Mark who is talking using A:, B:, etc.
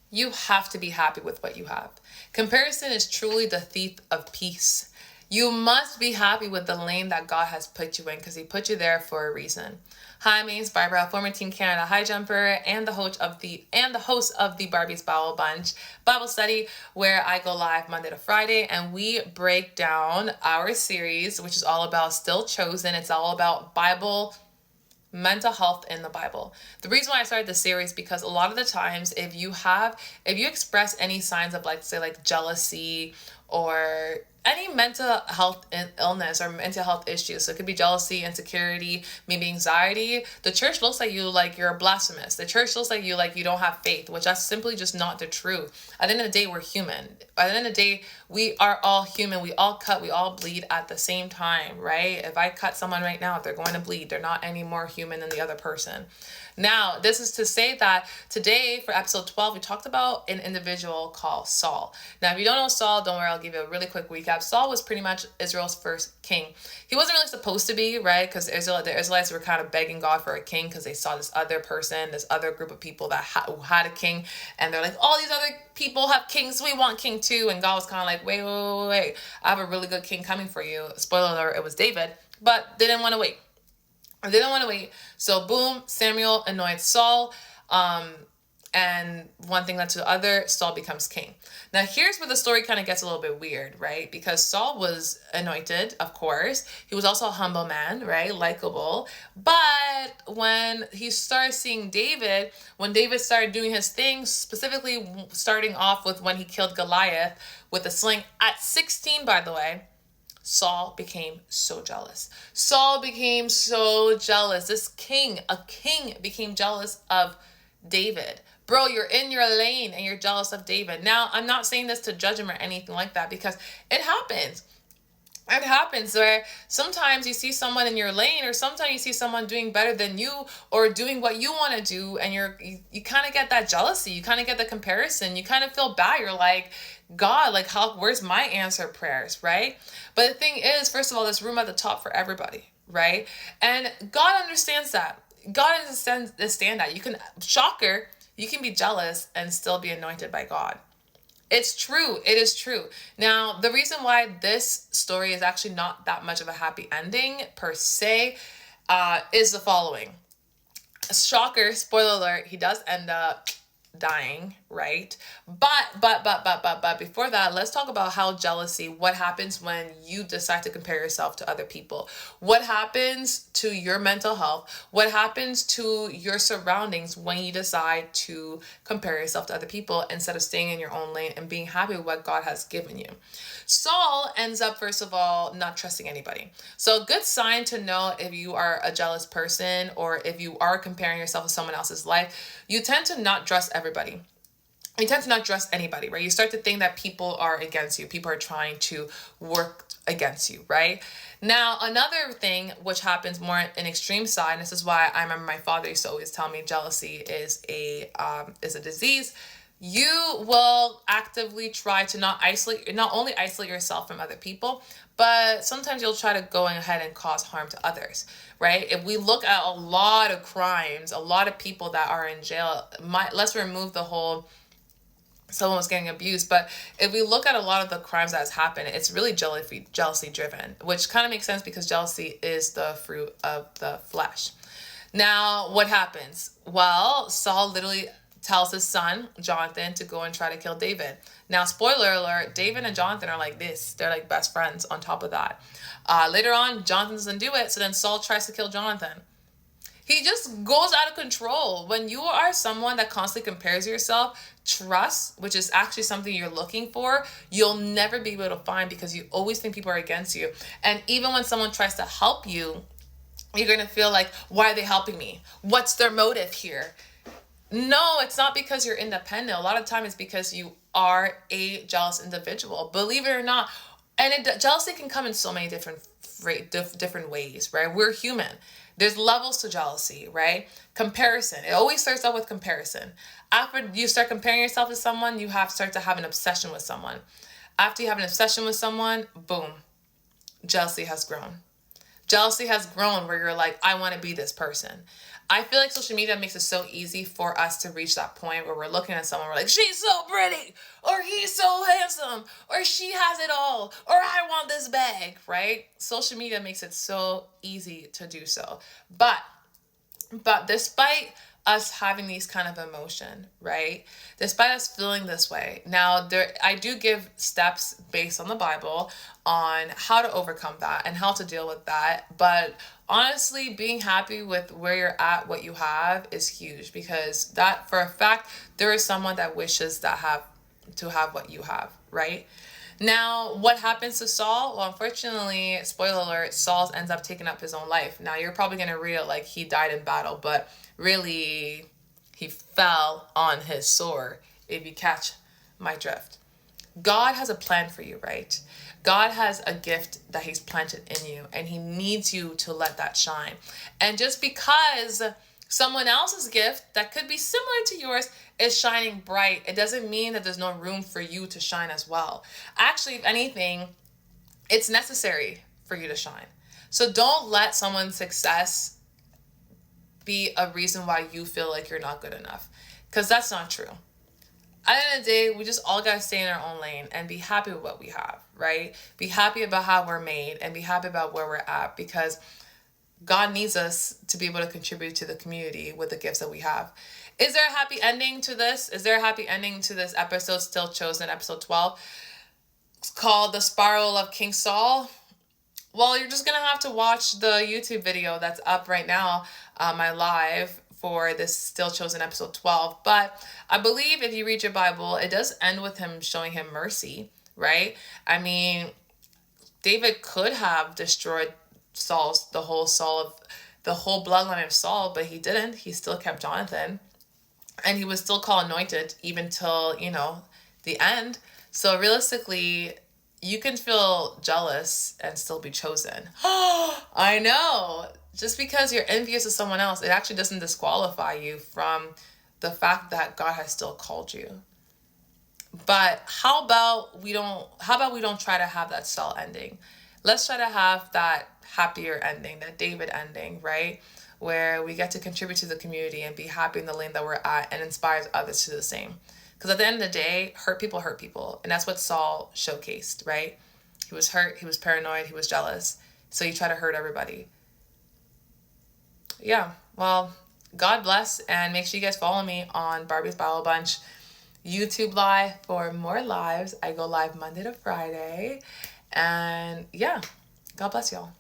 A: You have to be happy with what you have. Comparison is truly the thief of peace. You must be happy with the lane that God has put you in because He put you there for a reason. Hi, my name's Barbara, former Team Canada high jumper and the host of the Barbie's Bowel Bunch Bible study, where I go live Monday to Friday and we break down our series, which is all about Still Chosen. It's all about Bible mental health in the Bible. The reason why I started this series because a lot of the times if you express any signs of like jealousy or any mental health illness or mental health issues, so it could be jealousy, insecurity, maybe anxiety, the church looks at you like you're a blasphemous. The church looks at you like you don't have faith, which that's simply just not the truth. At the end of the day, we're human. At the end of the day, we are all human. We all cut, we all bleed at the same time, right? If I cut someone right now, they're going to bleed. They're not any more human than the other person. Now, this is to say that today for episode 12, we talked about an individual called Saul. Now, if you don't know Saul, don't worry, I'll give you a really quick recap. Saul was pretty much Israel's first king. He wasn't really supposed to be, right? Because the Israelites were kind of begging God for a king because they saw this other person, this other group of people that who had a king. And they're like, all these other people have kings, we want king too. And God was kind of like, wait. I have a really good king coming for you. Spoiler alert, it was David. But they didn't want to wait. So boom, Samuel anoints Saul. And one thing led to the other, Saul becomes king. Now here's where the story kind of gets a little bit weird, right? Because Saul was anointed, of course. He was also a humble man, right? Likable. But when he started seeing David, when David started doing his thing, specifically starting off with when he killed Goliath with a sling at 16, by the way, Saul became so jealous. This king, a king, became jealous of David. Bro, you're in your lane and you're jealous of David. Now, I'm not saying this to judge him or anything like that because it happens. It happens where sometimes you see someone in your lane or sometimes you see someone doing better than you or doing what you want to do and you kind of get that jealousy. You kind of get the comparison. You kind of feel bad. You're like, God, like where's my answered prayers, right? But the thing is, first of all, there's room at the top for everybody, right? And God understands that. God understands that. You can be jealous and still be anointed by God. It's true. It is true. Now, the reason why this story is actually not that much of a happy ending per se is the following. Shocker, spoiler alert, he does end up dying, right? But before that, let's talk about how jealousy, what happens when you decide to compare yourself to other people? What happens to your mental health? What happens to your surroundings when you decide to compare yourself to other people instead of staying in your own lane and being happy with what God has given you? Saul ends up, first of all, not trusting anybody. So a good sign to know if you are a jealous person or if you are comparing yourself to someone else's life, you tend to not trust everybody. You tend to not trust anybody, right? You start to think that people are against you. People are trying to work against you, right? Now, another thing which happens more in extreme side, and this is why I remember my father used to always tell me jealousy is a disease. You will actively try to not only isolate yourself from other people, but sometimes you'll try to go ahead and cause harm to others, right? If we look at a lot of crimes, a lot of people that are in jail, let's remove the whole someone was getting abused, but if we look at a lot of the crimes that has happened, it's really jealousy driven, which kind of makes sense because jealousy is the fruit of the flesh. Now, what happens? Well, Saul literally tells his son, Jonathan, to go and try to kill David. Now, spoiler alert, David and Jonathan are like this. They're like best friends on top of that. Later on, Jonathan doesn't do it, so then Saul tries to kill Jonathan. He just goes out of control. When you are someone that constantly compares yourself, trust, which is actually something you're looking for, you'll never be able to find because you always think people are against you. And even when someone tries to help you, you're going to feel like, why are they helping me? What's their motive here? No, it's not because you're independent. A lot of the time it's because you are a jealous individual. Believe it or not. And jealousy can come in so many different ways, right? We're human. There's levels to jealousy, right? Comparison. It always starts out with comparison. After you start comparing yourself to someone, you start to have an obsession with someone. After you have an obsession with someone, boom, jealousy has grown. Jealousy has grown where you're like, I want to be this person. I feel like social media makes it so easy for us to reach that point where we're looking at someone, we're like, she's so pretty, or he's so handsome, or she has it all, or I want this bag, right? Social media makes it so easy to do so. But despite us having these kind of emotion, right? Despite us feeling this way, now I do give steps based on the Bible on how to overcome that and how to deal with that. But honestly, being happy with where you're at, what you have, is huge, because that, for a fact, there is someone that wishes that to have what you have, right? Now, what happens to Saul? Well, unfortunately, spoiler alert, Saul ends up taking up his own life. Now, you're probably going to read it like he died in battle, but really, he fell on his sword, if you catch my drift. God has a plan for you, right? God has a gift that he's planted in you, and he needs you to let that shine. And just because someone else's gift that could be similar to yours is shining bright, it doesn't mean that there's no room for you to shine as well. Actually, if anything, it's necessary for you to shine. So don't let someone's success be a reason why you feel like you're not good enough, because that's not true. At the end of the day, we just all gotta stay in our own lane and be happy with what we have, right? Be happy about how we're made and be happy about where we're at, because God needs us to be able to contribute to the community with the gifts that we have. Is there a happy ending to this? Is there a happy ending to this episode, Still Chosen, episode 12? It's called The Spiral of King Saul. Well, you're just going to have to watch the YouTube video that's up right now, my live, for this Still Chosen episode 12. But I believe if you read your Bible, it does end with him showing him mercy, right? I mean, David could have destroyed the whole bloodline of Saul, but he didn't. He still kept Jonathan, and he was still called anointed even till, the end. So realistically, you can feel jealous and still be chosen. I know. Just because you're envious of someone else, it actually doesn't disqualify you from the fact that God has still called you. But how about we don't try to have that Saul ending? Let's try to have that happier ending, that David ending, right? Where we get to contribute to the community and be happy in the lane that we're at and inspires others to do the same. Because at the end of the day, hurt people. And that's what Saul showcased, right? He was hurt, he was paranoid, he was jealous. So he tried to hurt everybody. Yeah, well, God bless, and make sure you guys follow me on Barbie's Bible Bunch YouTube live for more lives. I go live Monday to Friday. And yeah, God bless y'all.